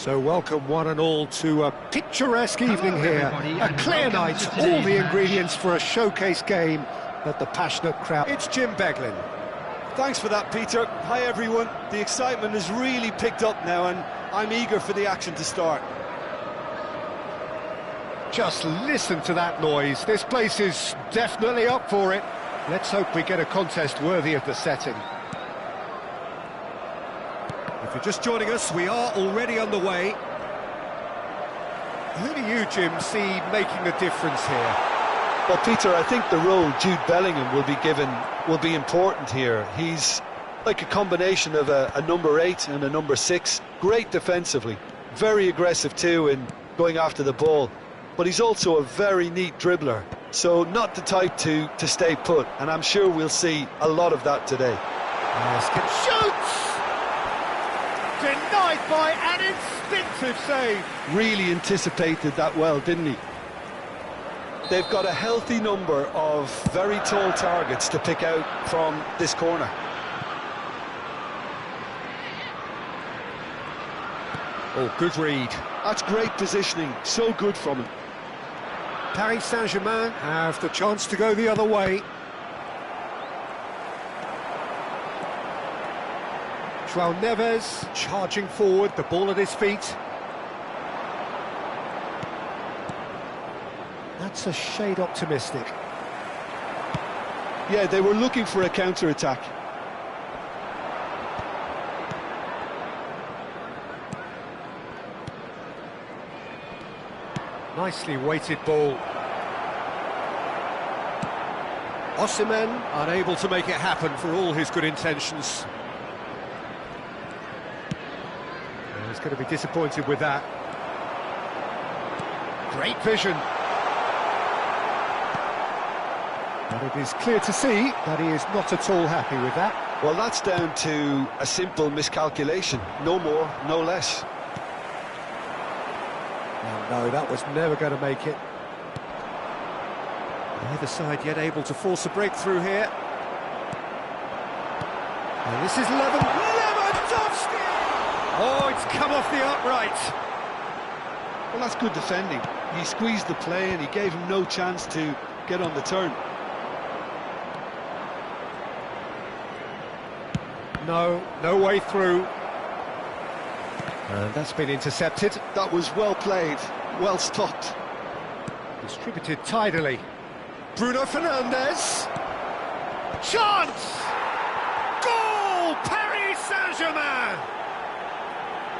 So welcome one and all to a picturesque evening here, a clear night, all the ingredients for a showcase game that the passionate crowd... It's Jim Beglin. Thanks for that, Peter. Hi everyone, the excitement has really picked up now and I'm eager for the action to start. Just listen to that noise, this place is definitely up for it. Let's hope we get a contest worthy of the setting. If you're just joining us, we are already on the way. Who do you, Jim, see making a difference here? Well, Peter, I think the role Jude Bellingham will be given will be important here. He's like a combination of a number 8 and a number 6. Great defensively, very aggressive too in going after the ball. But he's also a very neat dribbler, so not the type to stay put. And I'm sure we'll see a lot of that today. Yes, shoots! Denied by an instinctive save. Really anticipated that well, didn't he? They've got a healthy number of very tall targets to pick out from this corner. Oh, good read. That's great positioning, so good from him. Paris Saint-Germain have the chance to go the other way. João Neves charging forward, the ball at his feet. That's a shade optimistic. Yeah, they were looking for a counter-attack. Nicely weighted ball. Osimhen unable to make it happen for all his good intentions. He's going to be disappointed with that. Great vision. But it is clear to see that he is not at all happy with that. Well, that's down to a simple miscalculation. No more, no less. Oh, no, that was never going to make it. Neither side yet able to force a breakthrough here. And this is Lewandowski! Oh, it's come off the upright. Well, that's good defending. He squeezed the play and he gave him no chance to get on the turn. No way through. And that's been intercepted. That was well played, well stopped. Distributed tidily. Bruno Fernandes. Chance! Goal! Paris Saint-Germain!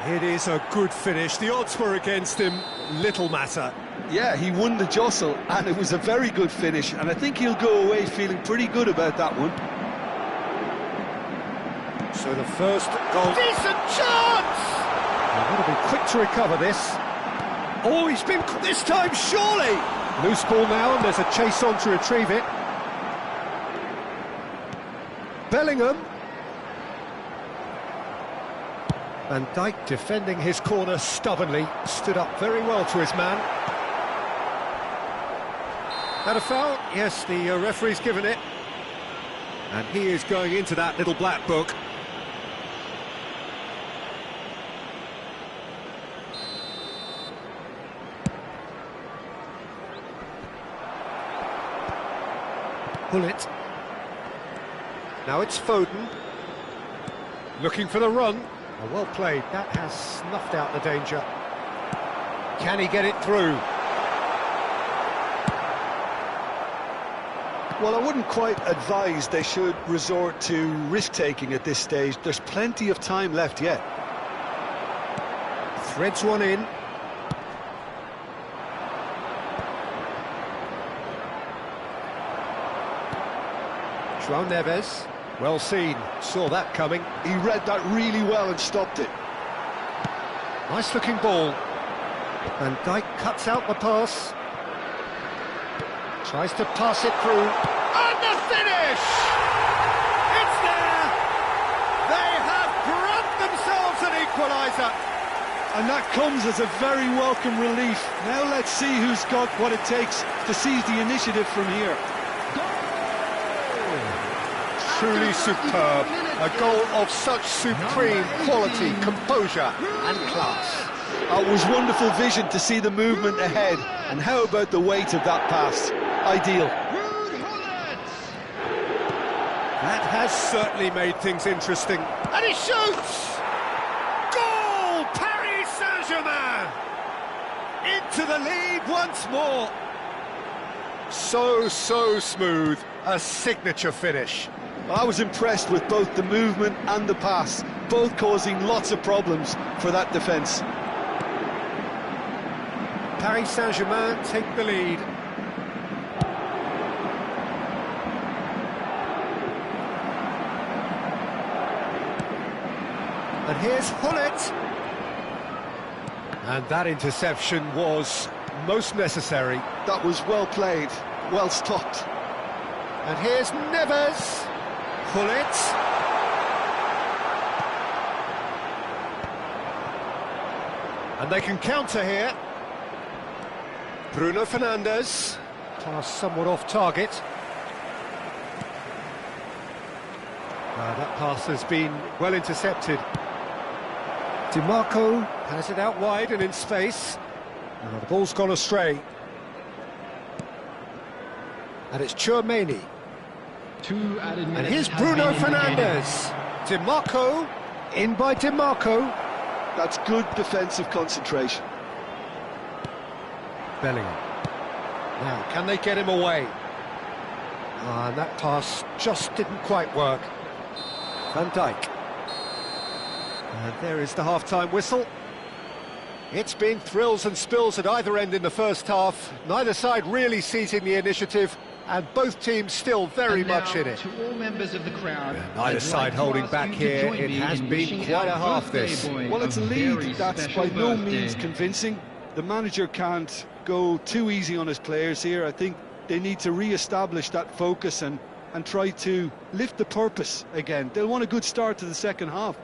It is a good finish. The odds were against him. Little matter. Yeah, he won the jostle, and it was a very good finish, and I think he'll go away feeling pretty good about that one. So the first goal... Decent chance! They're going to be quick to recover this. Oh, he's been... This time, surely! Loose ball now, and there's a chase on to retrieve it. Bellingham. Van Dijk defending his corner stubbornly, stood up very well to his man. That a foul? Yes, the referee's given it. And he is going into that little black book. Pull it. Now it's Foden. Looking for the run. Oh, well played. That has snuffed out the danger. Can he get it through? Well, I wouldn't quite advise they should resort to risk-taking at this stage. There's plenty of time left yet. Threads one in. João Neves. Well seen, saw that coming. He read that really well and stopped it. Nice looking ball. Van Dijk cuts out the pass. Tries to pass it through. And the finish! It's there! They have grabbed themselves an equaliser. And that comes as a very welcome relief. Now let's see who's got what it takes to seize the initiative from here. Truly superb. A goal of such supreme quality, composure and class. It was wonderful vision to see the movement ahead. And how about the weight of that pass? Ideal. That has certainly made things interesting. And he shoots! Goal! Paris Saint-Germain! Into the lead once more. So smooth. A signature finish. Well, I was impressed with both the movement and the pass, both causing lots of problems for that defence. Paris Saint-Germain take the lead. And here's Hullet. And that interception was most necessary. That was well played, well stopped. And here's Neves. Hullet. And they can counter here. Bruno Fernandes. Pass somewhat off target. That pass has been well intercepted. DiMarco has it out wide and in space. The ball's gone astray. And it's Tchouaméni. And here's Bruno Fernandes. DiMarco, in by DiMarco. That's good defensive concentration. Bellingham. Now, can they get him away? And that pass just didn't quite work. Van Dijk. And there is the half-time whistle. It's been thrills and spills at either end in the first half. Neither side really seizing the initiative, and both teams still very much in it. To all members of the crowd, Neither side holding back here. It has been quite a half this. Well, it's a lead that's by no means convincing. The manager can't go too easy on his players here. I think they need to re-establish that focus and try to lift the purpose again. They'll want a good start to the second half.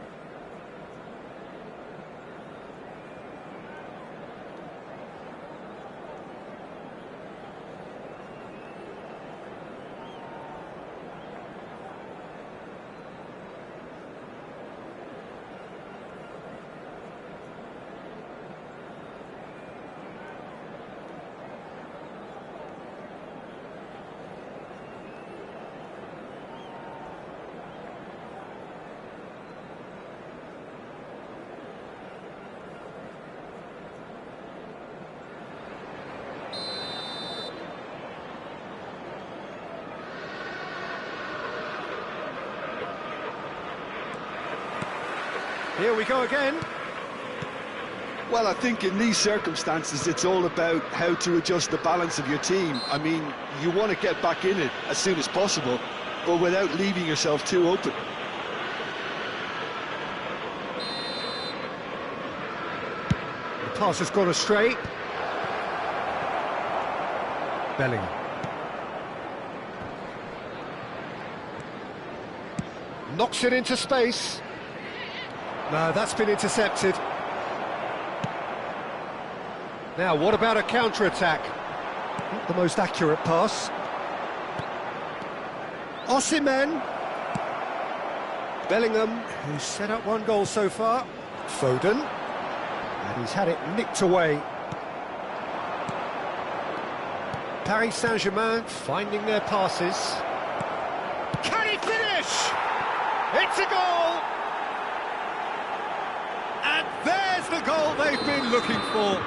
Here we go again. Well, I think in these circumstances, it's all about how to adjust the balance of your team. I mean, you want to get back in it as soon as possible, but without leaving yourself too open. The pass has gone astray. Bellingham. Knocks it into space. No, that's been intercepted. Now, what about a counter-attack? Not the most accurate pass. Osimhen. Bellingham, who's set up one goal so far. Foden. And he's had it nicked away. Paris Saint-Germain finding their passes. Can he finish? It's a goal! And there's the goal they've been looking for.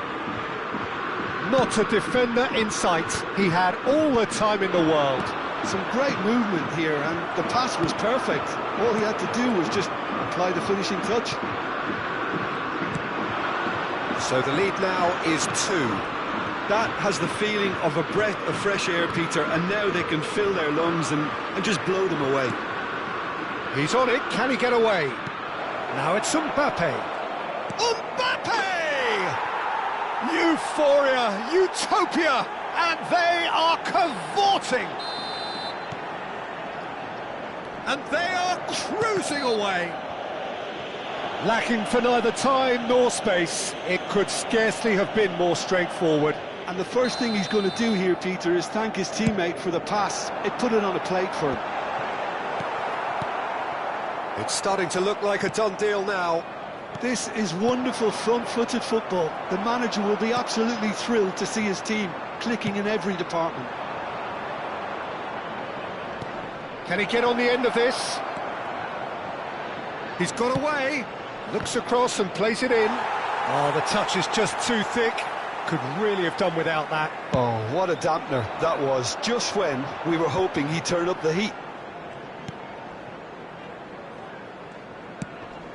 Not a defender in sight. He had all the time in the world. Some great movement here, and the pass was perfect. All he had to do was just apply the finishing touch. So the lead now is 2. That has the feeling of a breath of fresh air, Peter, and now they can fill their lungs and just blow them away. He's on it. Can he get away? Now it's Mbappe. Mbappe! Euphoria, utopia, and they are cavorting. And they are cruising away. Lacking for neither time nor space. It could scarcely have been more straightforward. And the first thing he's going to do here, Peter, is thank his teammate for the pass. It put it on a plate for him. It's starting to look like a done deal now. This is wonderful front-footed football. The manager will be absolutely thrilled to see his team clicking in every department. Can he get on the end of this? He's got away, looks across and plays it in. Oh, the touch is just too thick. Could really have done without that. Oh, what a dampener that was, just when we were hoping he'd turn up the heat.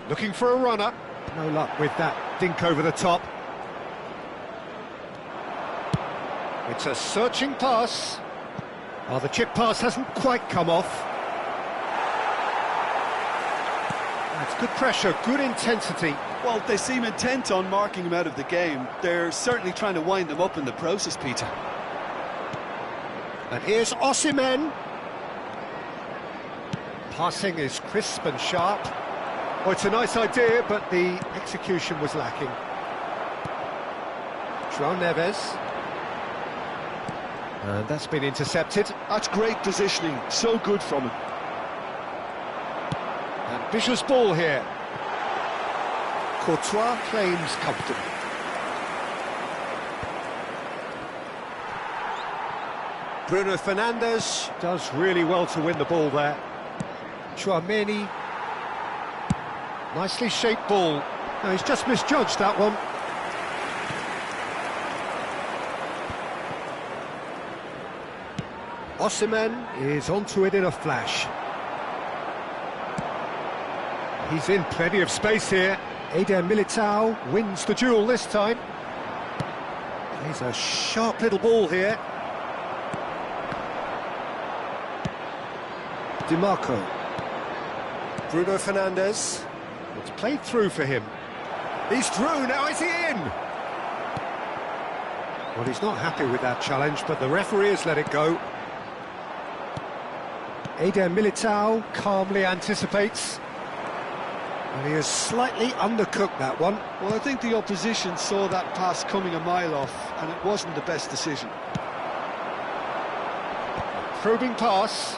Looking for a runner. No luck with that dink over the top. It's a searching pass. Oh, the chip pass hasn't quite come off. That's good pressure, good intensity. Well, they seem intent on marking him out of the game. They're certainly trying to wind them up in the process, Peter. And here's Osimhen. Passing is crisp and sharp. Oh, it's a nice idea, but the execution was lacking. João Neves. And that's been intercepted. That's great positioning, so good from him. Ambitious ball here. Courtois claims comfortably. Bruno Fernandes does really well to win the ball there. Tchouaméni. Nicely shaped ball. No, he's just misjudged that one. Osimhen is onto it in a flash. He's in plenty of space here. Eder Militao wins the duel this time. He's a sharp little ball here. Di Marco. Bruno Fernandes. It's played through for him. He's through, now is he in? Well, he's not happy with that challenge, but the referee has let it go. Eder Militao calmly anticipates. And he has slightly undercooked that one. Well, I think the opposition saw that pass coming a mile off, and it wasn't the best decision. Probing pass.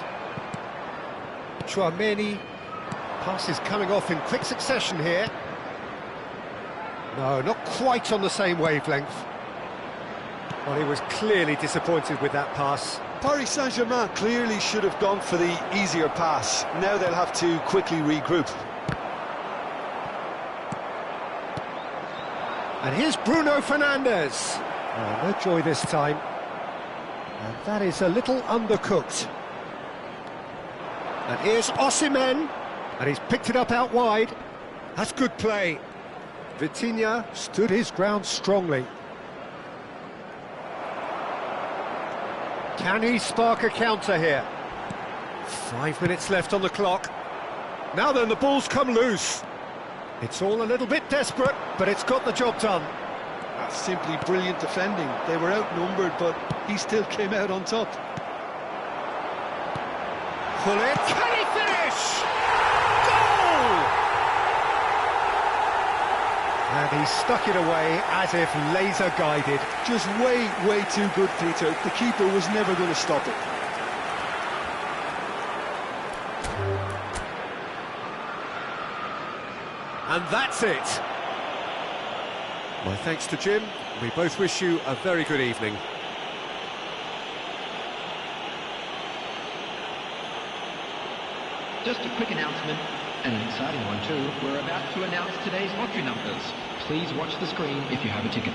Tchouaméni. Pass is coming off in quick succession here. No, not quite on the same wavelength. Well, he was clearly disappointed with that pass. Paris Saint-Germain clearly should have gone for the easier pass. Now they'll have to quickly regroup. And here's Bruno Fernandes. Oh, no joy this time. And that is a little undercooked. And here's Osimhen. And he's picked it up out wide. That's good play. Vitinha stood his ground strongly. Can he spark a counter here? 5 minutes left on the clock. Now then, the ball's come loose. It's all a little bit desperate, but it's got the job done. That's simply brilliant defending. They were outnumbered, but he still came out on top. Pull it. Can he finish? Goal! And he stuck it away as if laser guided. Just way too good, Peter. The keeper was never going to stop it. And that's it. My thanks to Jim. We both wish you a very good evening. Just a quick announcement, and an exciting one too. We're about to announce today's lottery numbers. Please watch the screen if you have a ticket.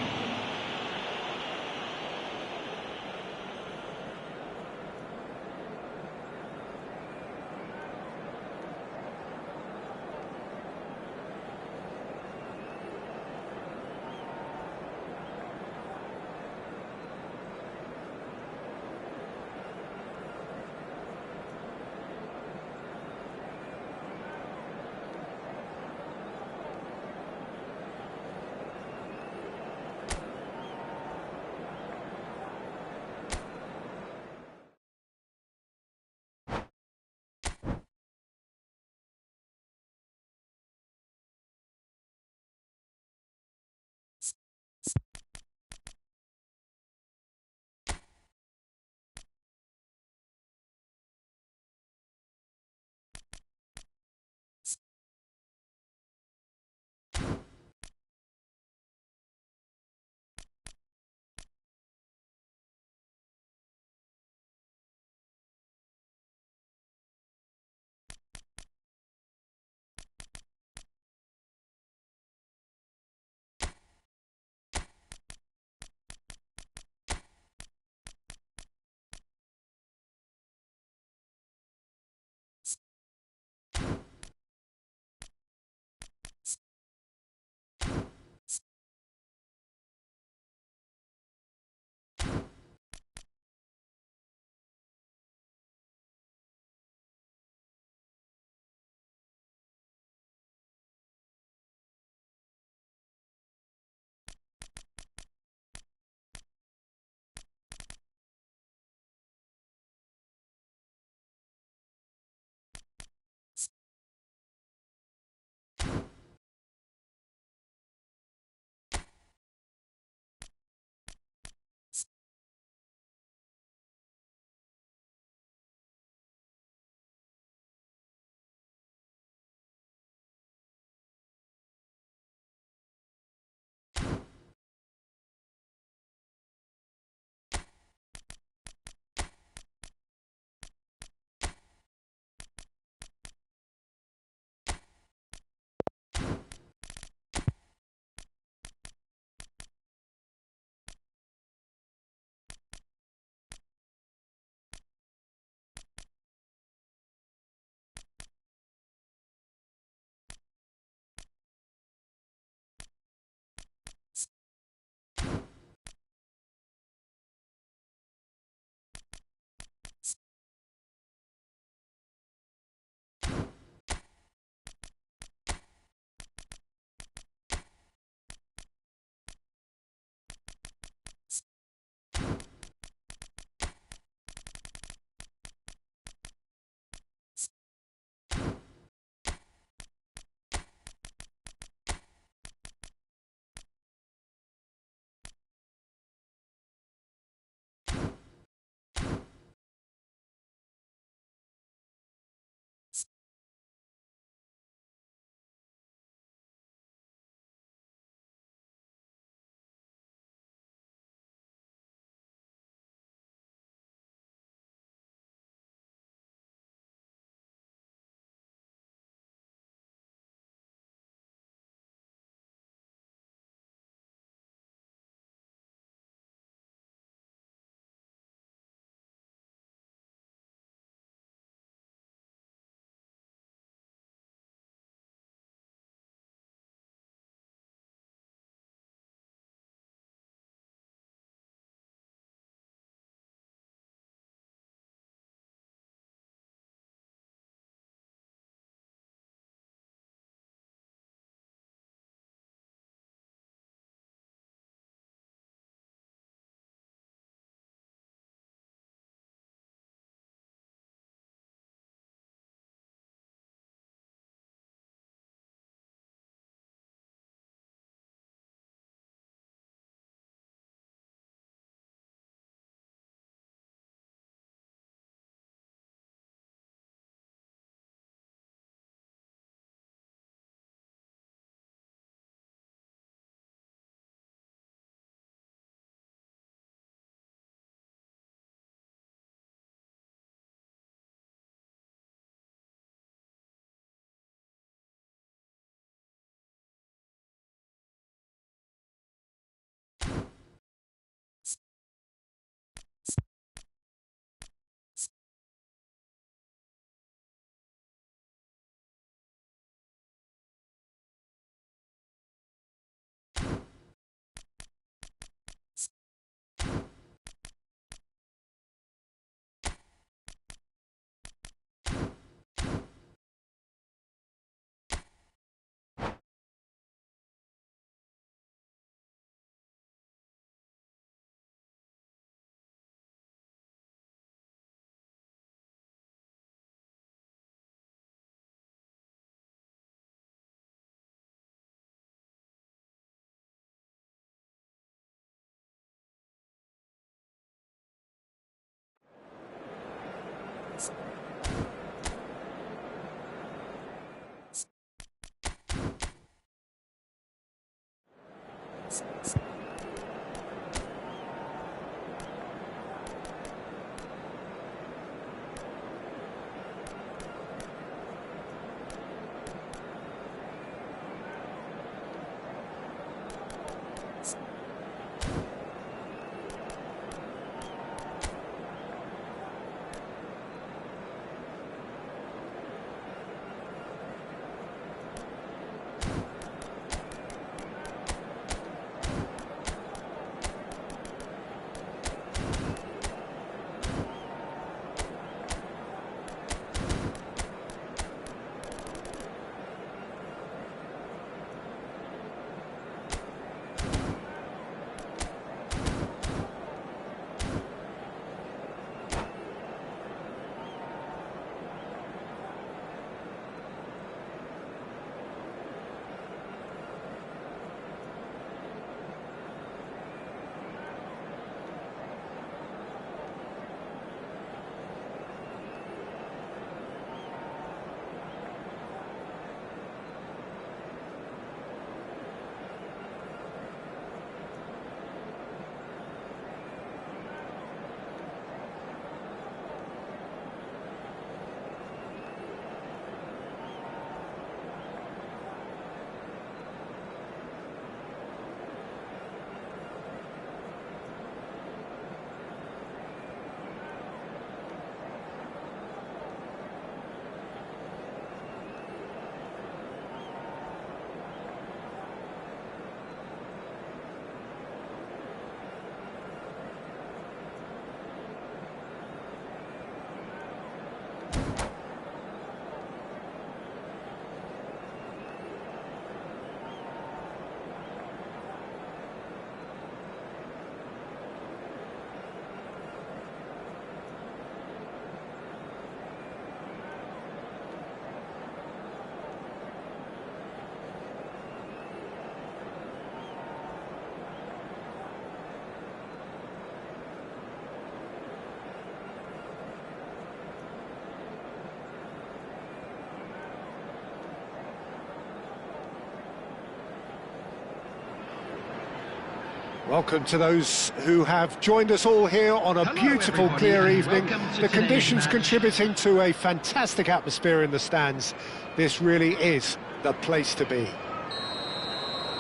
Welcome to those who have joined us all here on a Hello, beautiful, everybody, clear and evening. welcome to The today's conditions match. contributing to a fantastic atmosphere in the stands. This really is the place to be.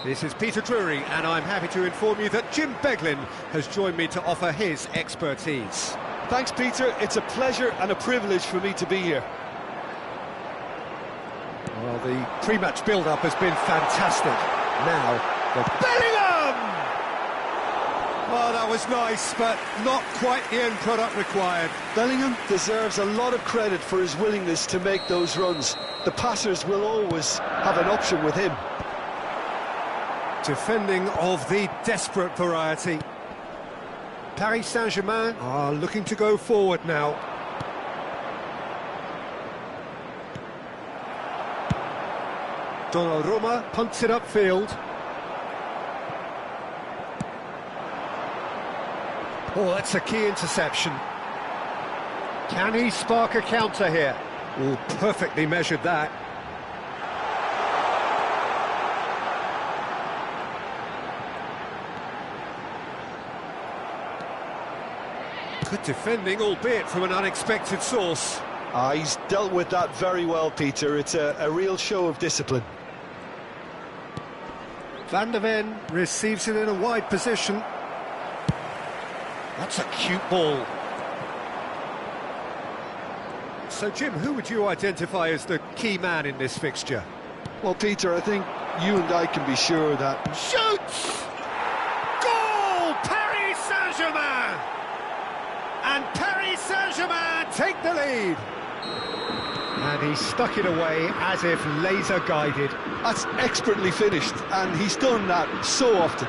This is Peter Drury, and I'm happy to inform you that Jim Beglin has joined me to offer his expertise. Thanks, Peter. It's a pleasure and a privilege for me to be here. Well, the pre-match build-up has been fantastic. Now, the Bellingham! Oh, that was nice, but not quite the end product required. Bellingham deserves a lot of credit for his willingness to make those runs. The passers will always have an option with him. Defending of the desperate variety. Paris Saint-Germain are looking to go forward now. Donnarumma punts it upfield. Oh, that's a key interception. Can he spark a counter here? Oh, perfectly measured that. Good defending, albeit from an unexpected source. He's dealt with that very well, Peter. It's a real show of discipline. Van der Ven receives it in a wide position. That's a cute ball. So, Jim, who would you identify as the key man in this fixture? Well, Peter, I think you and I can be sure that... Shoots! Goal! Paris Saint-Germain! And Paris Saint-Germain take the lead. And he stuck it away as if laser-guided. That's expertly finished, and he's done that so often.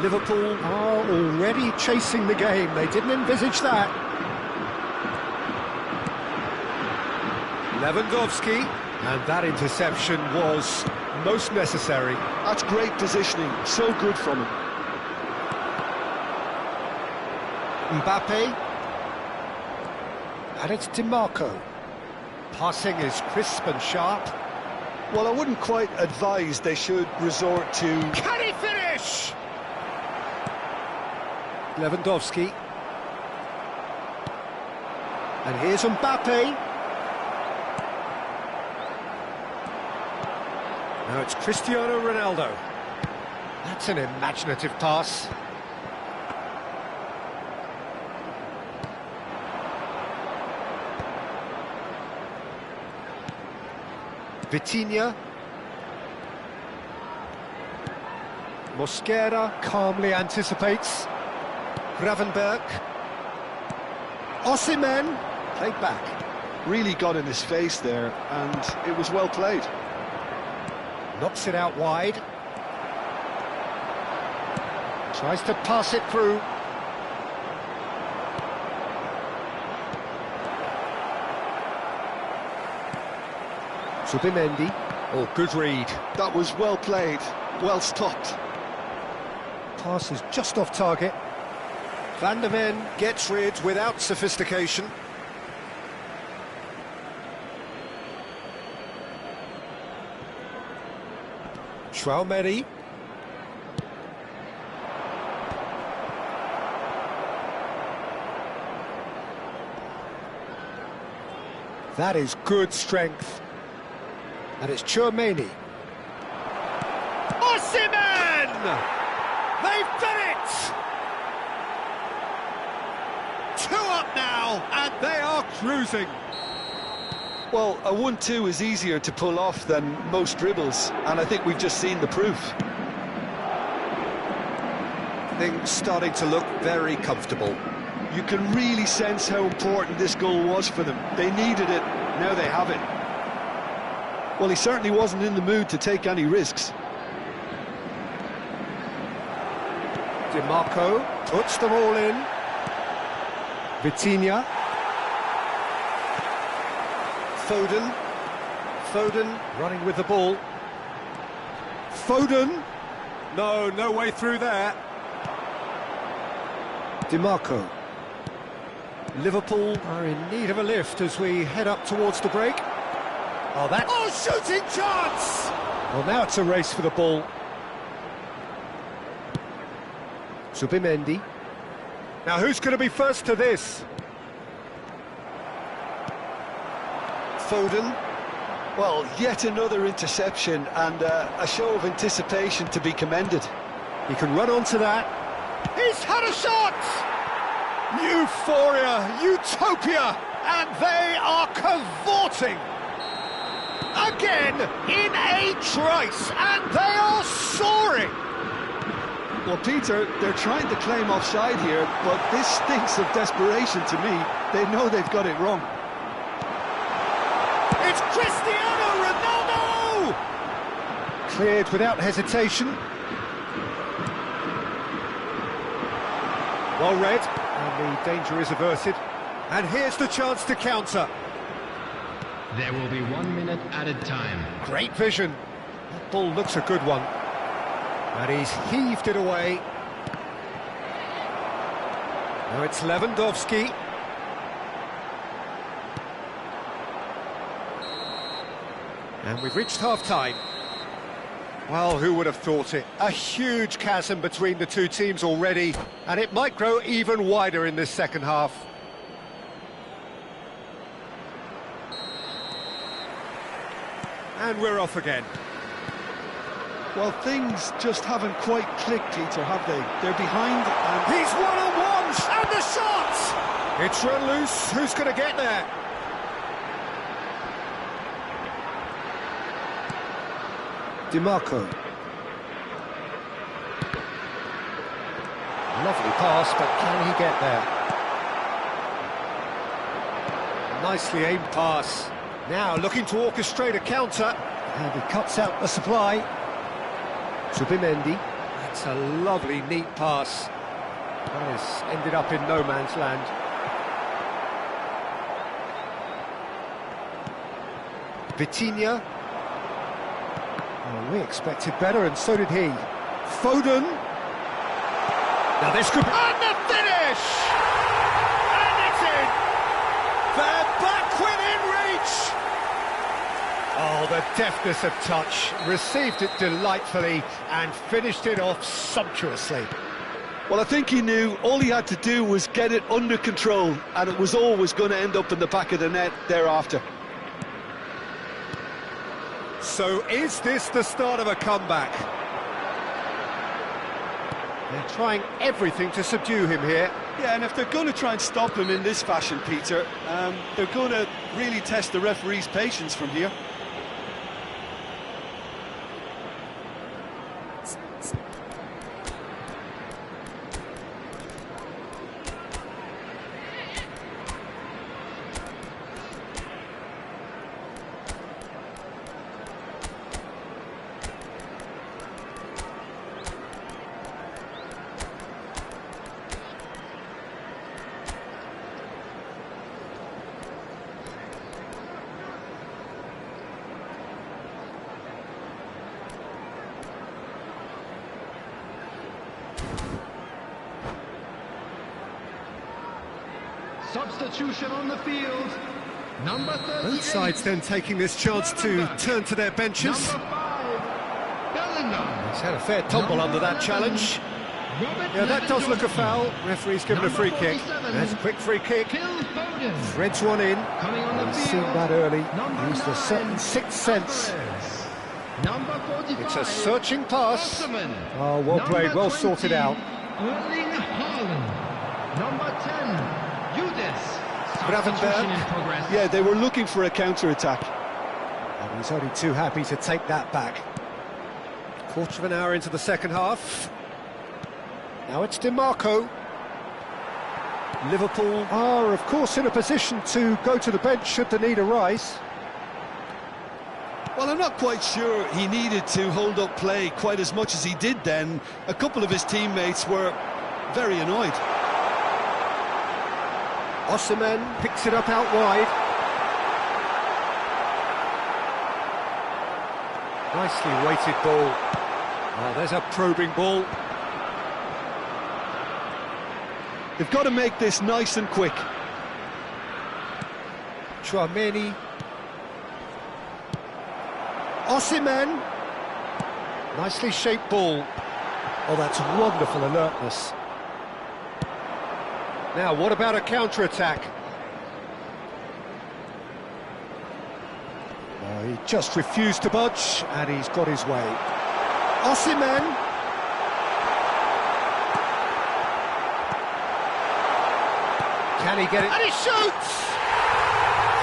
Liverpool are already chasing the game. They didn't envisage that. Lewandowski, and that interception was most necessary. That's great positioning, so good from him. Mbappe, and it's DiMarco. Passing is crisp and sharp. Well, I wouldn't quite advise they should resort to... Can he finish? Lewandowski. And here's Mbappe. Now it's Cristiano Ronaldo. That's an imaginative pass. Vitinha. Mosquera calmly anticipates. Gravenberg. Osimhen played back. Really got in his face there, and it was well played. Knocks it out wide. Tries to pass it through. Zubimendi. Oh, good read. That was well played, well stopped. Pass is just off target. Van der Ven gets rid without sophistication. Traumeri. That is good strength. And it's Tchouaméni. Osimhen! They've done it! 2 up now, and they are cruising. Well, a 1-2 is easier to pull off than most dribbles, and I think we've just seen the proof. Things starting to look very comfortable. You can really sense how important this goal was for them. They needed it, now they have it. Well, he certainly wasn't in the mood to take any risks. DiMarco puts them all in. Vitinha. Foden running with the ball. Foden. No way through there. DiMarco. Liverpool are in need of a lift as we head up towards the break. Oh, shooting chance! Well, now it's a race for the ball. Zubimendi. Now who's going to be first to this? Foden. Well, yet another interception and a show of anticipation to be commended. He can run onto that. He's had a shot! Euphoria, utopia, and they are cavorting. Again, in a trice, and they are soaring. Well, Peter, they're trying to claim offside here, but this stinks of desperation to me. They know they've got it wrong. It's Cristiano Ronaldo! Cleared without hesitation. Well read, and the danger is averted. And here's the chance to counter. There will be 1 minute added time. Great vision. That ball looks a good one. And he's heaved it away. Now it's Lewandowski. And we've reached half-time. Well, who would have thought it? A huge chasm between the two teams already, and it might grow even wider in this second half. And we're off again. Well, things just haven't quite clicked, Peter, have they? They're behind and... He's one-on-one! And the shot! It's run loose. Who's going to get there? DiMarco. Lovely pass, but can he get there? Nicely aimed pass. Now looking to orchestrate a counter, and he cuts out the supply. Zubimendi. That's a lovely, neat pass. That has ended up in no man's land. Vitinha. Oh, we expected better, and so did he. Foden. Now this could be... And the finish! And it's in! They're back within reach! Oh, the deftness of touch. Received it delightfully and finished it off sumptuously. Well, I think he knew all he had to do was get it under control, and it was always going to end up in the back of the net thereafter. So is this the start of a comeback? They're trying everything to subdue him here. Yeah, and if they're going to try and stop him in this fashion, Peter, they're going to really test the referee's patience from here. Substitution on the field. Number 38. Both sides then taking this chance to turn to their benches. Number 5, Bellingham. He's had a fair tumble under that challenge. Yeah, that does look a foul. Referee's given a free kick. That's a quick free kick. Threads one in. Coming on the He's field. seen that early. Number Used a 9, certain sixth sense. Number 45. It's a searching pass. Osman. Oh, well played, well sorted out. Erling Haaland. Number 10. Judas. Gravenberg. In progress. Yeah, they were looking for a counter-attack. And he's only too happy to take that back. Quarter of an hour into the second half. Now it's DiMarco. Liverpool are, of course, in a position to go to the bench should the need arise. Well, I'm not quite sure he needed to hold up play quite as much as he did then. A couple of his teammates were very annoyed. Osimhen picks it up out wide. Nicely weighted ball. Oh, there's a probing ball. They've got to make this nice and quick. Chouameni. Osimhen. Nicely shaped ball. Oh, that's wonderful alertness. Now, what about a counter-attack? He just refused to budge, and he's got his way. Osimhen. Can he get it? And he shoots!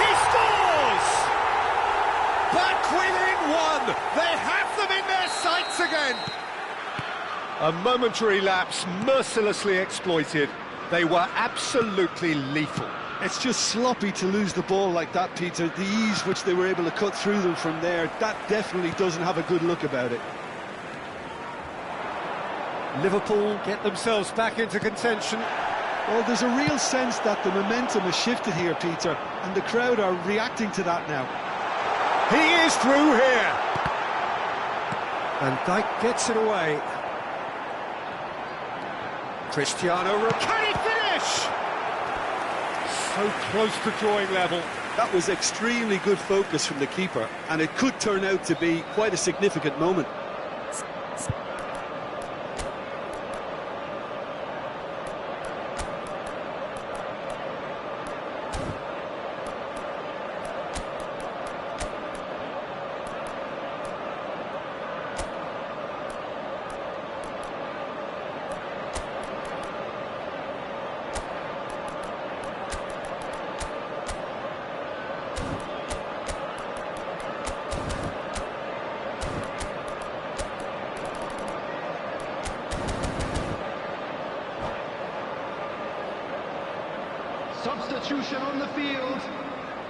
He scores! Back within one! They have them in their sights again! A momentary lapse, mercilessly exploited. They were absolutely lethal. It's just sloppy to lose the ball like that, Peter. The ease which they were able to cut through them from there, that definitely doesn't have a good look about it. Liverpool get themselves back into contention. Well, there's a real sense that the momentum has shifted here, Peter, and the crowd are reacting to that now. He is through here! And Dijk gets it away. Cristiano, can he finish? So close to drawing level. That was extremely good focus from the keeper, and it could turn out to be quite a significant moment. Substitution on the field.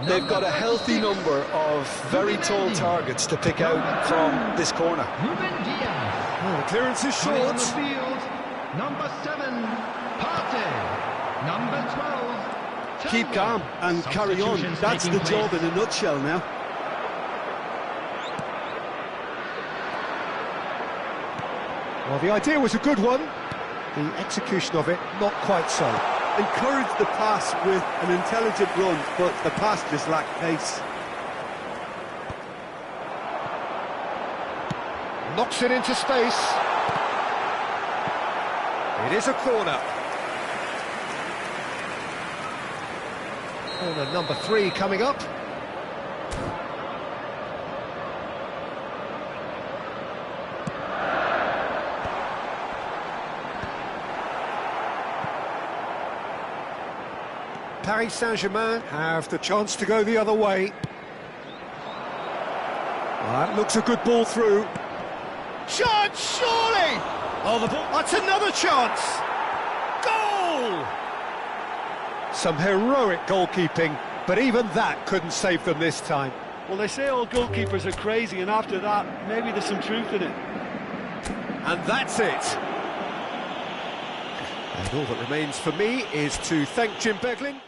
They've got a healthy number of very tall targets to pick out from this corner. Well, the clearance is short. On the field, number 7, Partey. Number 12. Keep calm and carry on. That's the job in a nutshell now. Well, the idea was a good one. The execution of it, not quite so. Encourage the pass with an intelligent run, but the pass just lacked pace. Knocks it into space. It is a corner. Corner number 3 coming up. Paris Saint-Germain have the chance to go the other way. That looks a good ball through. Chance, surely! Oh, the ball, that's another chance! Goal! Some heroic goalkeeping, but even that couldn't save them this time. Well, they say all goalkeepers are crazy, and after that, maybe there's some truth in it. And that's it. And all that remains for me is to thank Jim Beglin.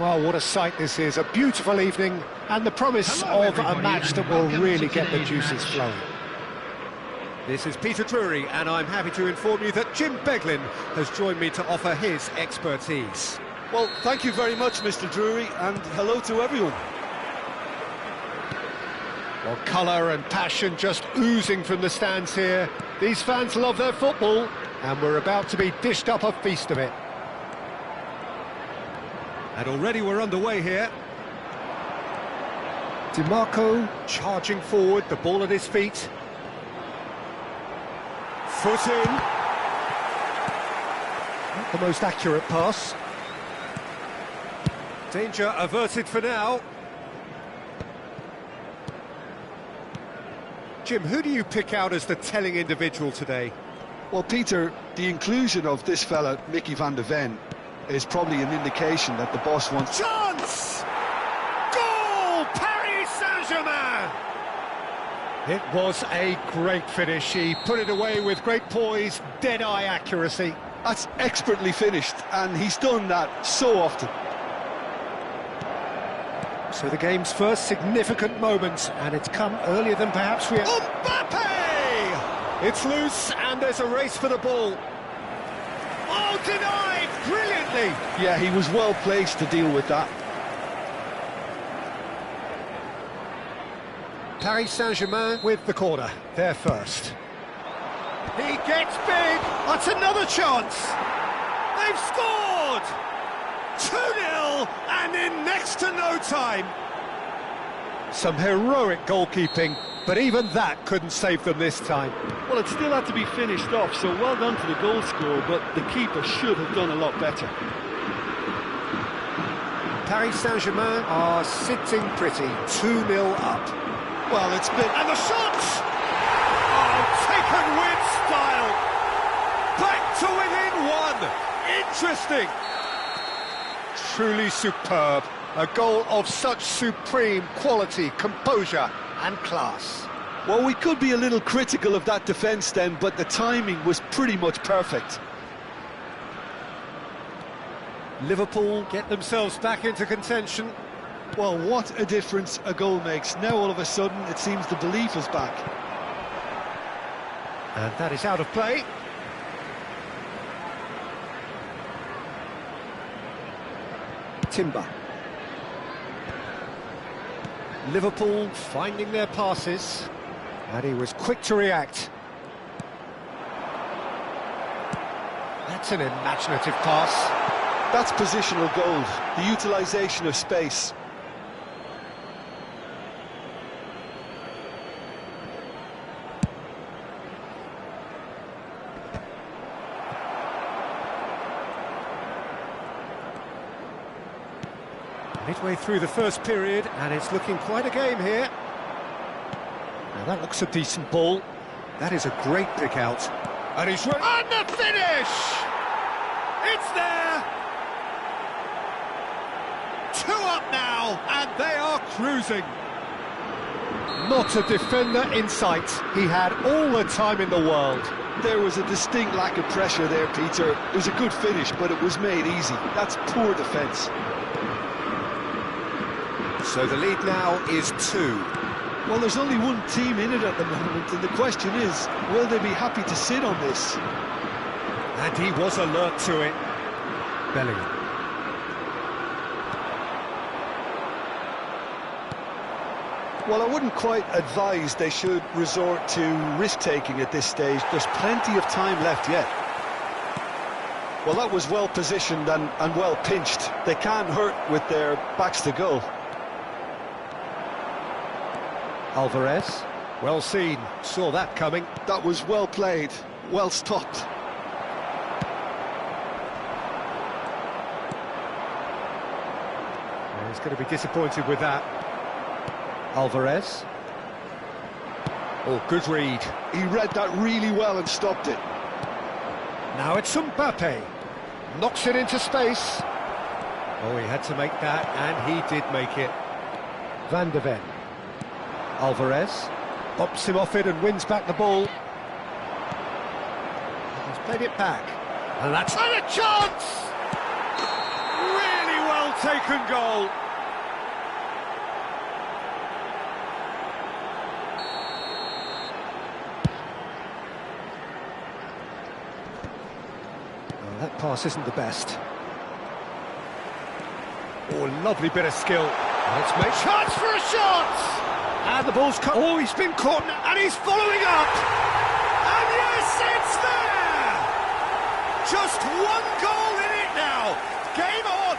Well, what a sight this is. A beautiful evening and the promise of a match that will really get the juices flowing. This is Peter Drury, and I'm happy to inform you that Jim Beglin has joined me to offer his expertise. Well, thank you very much, Mr. Drury, and hello to everyone. Well, colour and passion just oozing from the stands here. These fans love their football, and we're about to be dished up a feast of it. And already we're underway here. DiMarco charging forward, the ball at his feet. Foot in. Not the most accurate pass. Danger averted for now. Jim, who do you pick out as the telling individual today? Well, Peter, the inclusion of this fella, Mickey van de Ven, is probably an indication that the boss wants... Chance! Goal! Paris Saint-Germain! It was a great finish. He put it away with great poise, dead-eye accuracy. That's expertly finished, and he's done that so often. So the game's first significant moment, and it's come earlier than perhaps we... Mbappe! It's loose, and there's a race for the ball. Oh, denied! Brilliantly! Yeah, he was well placed to deal with that. Paris Saint-Germain with the corner. They're first. He gets big! That's another chance! They've scored! 2-0, and in next to no time. Some heroic goalkeeping, but even that couldn't save them this time. Well, it still had to be finished off, so well done to the goal scorer, but the keeper should have done a lot better. Paris Saint-Germain are sitting pretty, 2-0 up. Well, it's been... And the shot! Oh, taken with style! Back to within one! Interesting! Truly superb. A goal of such supreme quality, composure and class. Well, we could be a little critical of that defence then, but the timing was pretty much perfect. Liverpool get themselves back into contention. Well, what a difference a goal makes. Now all of a sudden it seems the belief is back. And that is out of play. Timber. Liverpool finding their passes, and he was quick to react. That's an imaginative pass. That's positional gold, the utilisation of space. Midway through the first period, and it's looking quite a game here. Now that looks a decent ball. That is a great pick out. And he's run. And the finish! It's there! 2 up now, and they are cruising. Not a defender in sight. He had all the time in the world. There was a distinct lack of pressure there, Peter. It was a good finish, but it was made easy. That's poor defence. So the lead now is 2. Well, there's only one team in it at the moment, and the question is, will they be happy to sit on this? And he was alert to it. Bellingham. Well, I wouldn't quite advise they should resort to risk-taking at this stage. There's plenty of time left yet. Well, that was well positioned and well pinched. They can't hurt with their backs to goal. Alvarez, well seen, saw that coming. That was well played, well stopped. He's going to be disappointed with that. Alvarez. Oh, good read. He read that really well and stopped it. Now it's Mbappe. Knocks it into space. Oh, he had to make that, and he did make it. Van de Ven. Alvarez bops him off it and wins back the ball. He's played it back. And that's a chance! Really well well-taken goal. Oh, that pass isn't the best. Oh, lovely bit of skill. And it's made chance for a shot! And the ball's cut. Oh, he's been caught, and he's following up! And yes, it's there! Just one goal in it now! Game on!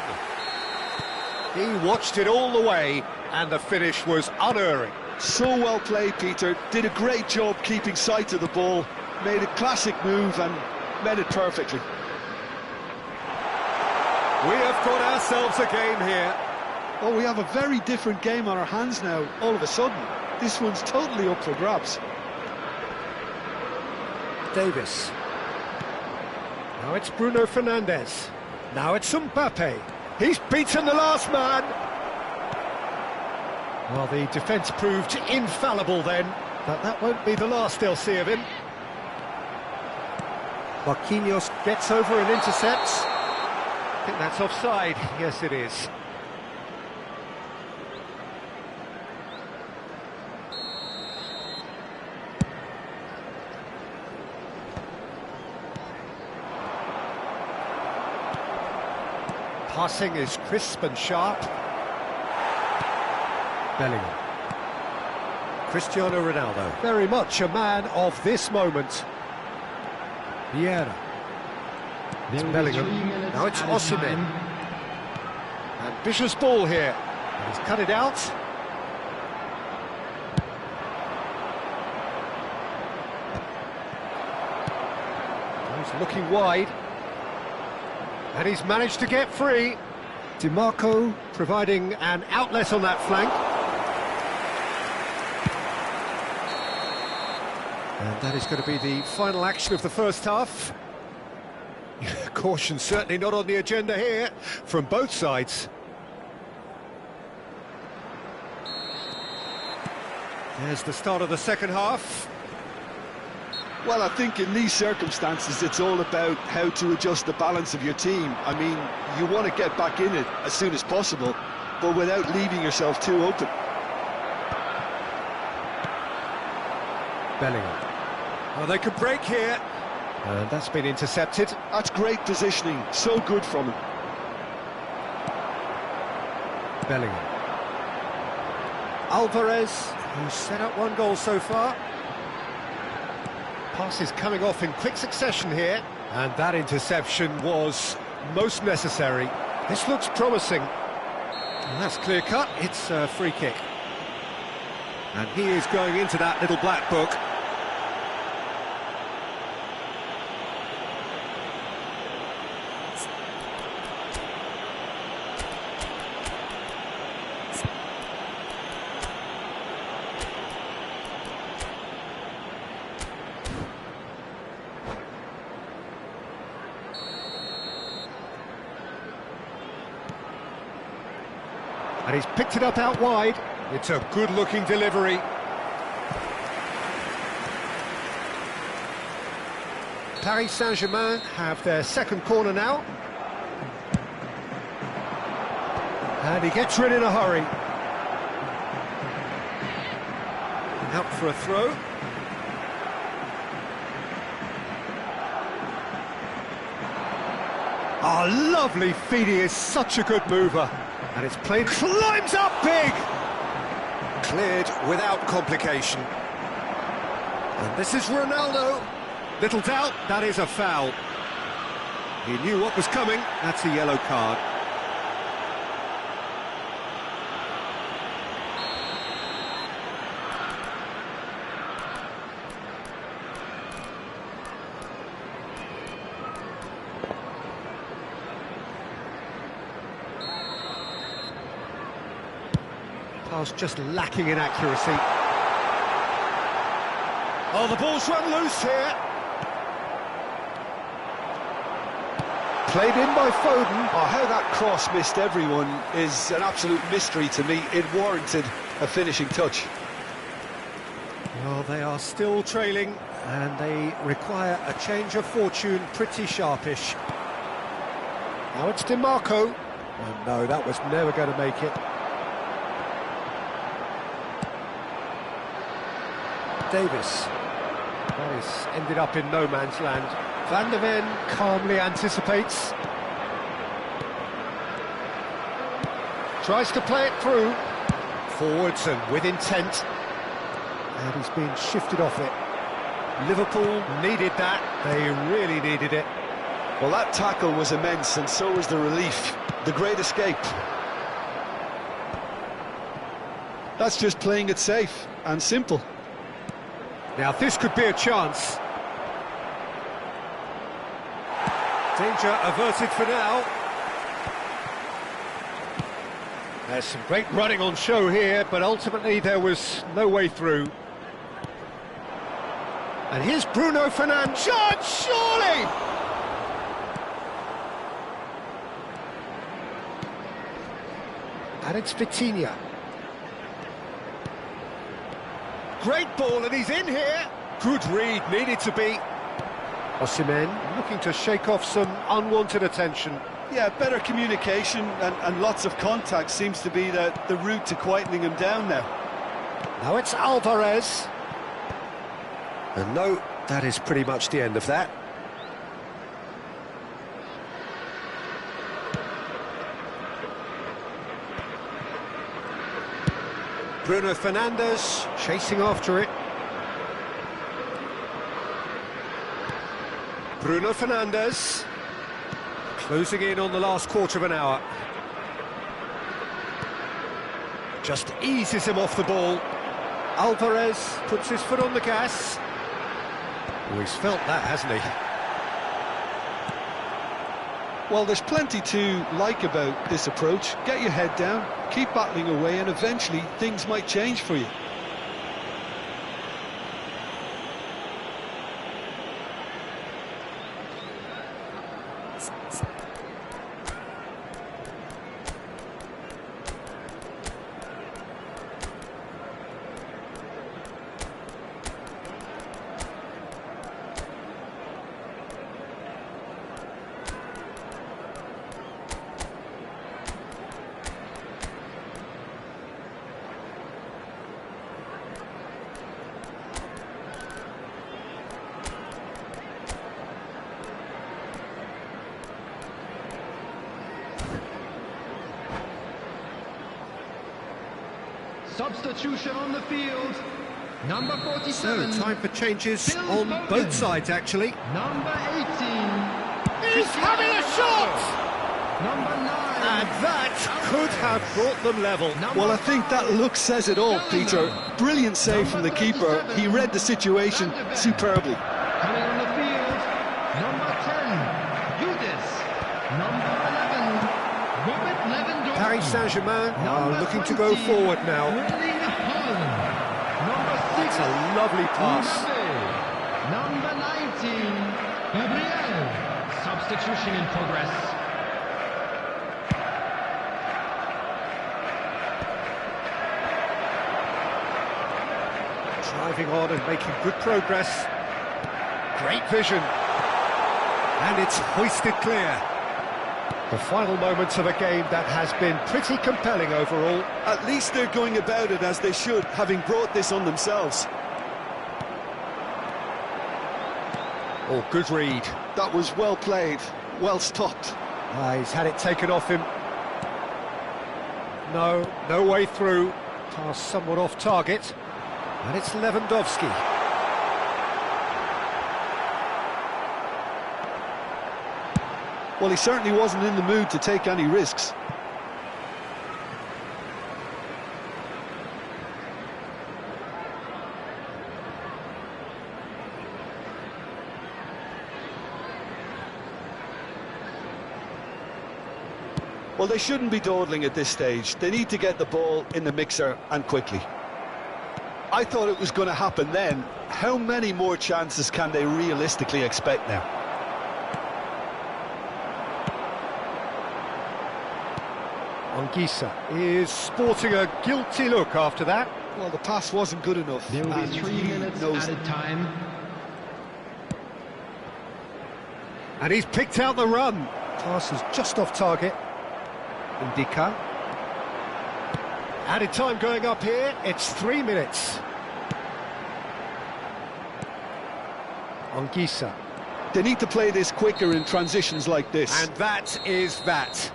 He watched it all the way, and the finish was unerring. So well played, Peter. Did a great job keeping sight of the ball. Made a classic move and met it perfectly. We have got ourselves a game here. Oh, we have a very different game on our hands now, all of a sudden. This one's totally up for grabs. Davis. Now it's Bruno Fernandes. Now it's Mbappe. He's beaten the last man. Well, the defence proved infallible then, but that won't be the last they'll see of him. Marquinhos gets over and intercepts. I think that's offside. Yes, it is. Passing is crisp and sharp. Bellingham. Cristiano Ronaldo. Very much a man of this moment. Vieira. It's Bellingham. Now it's Osimhen. Ambitious ball here. And he's cut it out. He's looking wide. And he's managed to get free. DiMarco providing an outlet on that flank. And that is going to be the final action of the first half. Caution certainly not on the agenda here from both sides. There's the start of the second half. Well, I think in these circumstances it's all about how to adjust the balance of your team. I mean, you want to get back in it as soon as possible, but without leaving yourself too open. Bellingham. Oh, they could break here. And that's been intercepted. That's great positioning, so good from him. Bellingham. Alvarez, who's set up one goal so far. Passes coming off in quick succession here. And that interception was most necessary. This looks promising. And that's clear cut, it's a free kick. And he is going into that little black book. And he's picked it up out wide. It's a good-looking delivery. Paris Saint-Germain have their second corner now. And he gets rid in a hurry. Out for a throw. Oh, lovely feed. He is such a good mover. And it's played, climbs up big! Cleared without complication. And this is Ronaldo. Little doubt, that is a foul. He knew what was coming, that's a yellow card. Pass just lacking in accuracy. Oh, the ball's run loose here. Played in by Foden. Oh, how that cross missed everyone is an absolute mystery to me. It warranted a finishing touch. Well, they are still trailing, and they require a change of fortune, pretty sharpish. Now it's DiMarco. And no, that was never going to make it. Davis. That is ended up in no man's land. Van der Ven calmly anticipates. Tries to play it through. Forwards and with intent. And he's been shifted off it. Liverpool needed that. They really needed it. Well, that tackle was immense, and so was the relief. The great escape. That's just playing it safe and simple. Now this could be a chance. Danger averted for now. There's some great running on show here, but ultimately there was no way through. And here's Bruno Fernandes. Shot, surely! And it's Vitinha. Great ball, and he's in here. Good read, needed to be. Osimhen looking to shake off some unwanted attention. Yeah, better communication and lots of contact seems to be the route to quietening him down now. Now it's Alvarez. And no, that is pretty much the end of that. Bruno Fernandes chasing after it. Bruno Fernandes closing in on the last quarter of an hour. Just eases him off the ball. Alvarez puts his foot on the gas. Oh, he's felt that, hasn't he? Well, there's plenty to like about this approach. Get your head down, keep battling away, and eventually things might change for you. Substitution on the field. Number 47. So, time for changes Phil on Foden. both sides, actually. Number 18. He's having a shot! Number 9. And that could have brought them level. Well, I think that look says it all, Peter. Brilliant save from the keeper. He read the situation superbly. Coming on the field. Number 10. Udis. Number 11. Robert Lewandowski. Paris Saint-Germain are Number looking to go 20, forward now. Erling Haaland. Number 6. It's a lovely pass. Number 19. Gabriel. Substitution in progress. Driving on and making good progress. Great vision. And it's hoisted clear. The final moments of a game that has been pretty compelling overall. At least they're going about it as they should, having brought this on themselves. Oh, good read. That was well played, well stopped. He's had it taken off him. No way through. Pass somewhat off target. And it's Lewandowski. Well, he certainly wasn't in the mood to take any risks. Well, they shouldn't be dawdling at this stage. They need to get the ball in the mixer and quickly. I thought it was going to happen then. How many more chances can they realistically expect now? Anguissa is sporting a guilty look after that. Well, the pass wasn't good enough. There will be and 3 he minutes knows added time. And he's picked out the run. Pass is just off target. Ndika. Added time going up here, it's 3 minutes. Anguissa. They need to play this quicker in transitions like this. And that is that.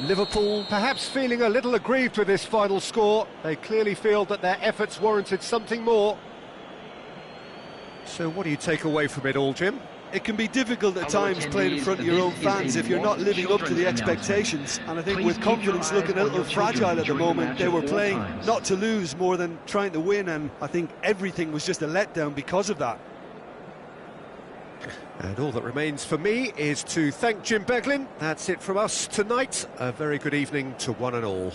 Liverpool perhaps feeling a little aggrieved with this final score. They clearly feel that their efforts warranted something more. So what do you take away from it all, Jim? It can be difficult at times playing in front of your own fans if you're not living up to the expectations. And I think with confidence looking a little fragile at the moment, they were playing not to lose more than trying to win, and I think everything was just a letdown because of that. And all that remains for me is to thank Jim Beglin. That's it from us tonight. A very good evening to one and all.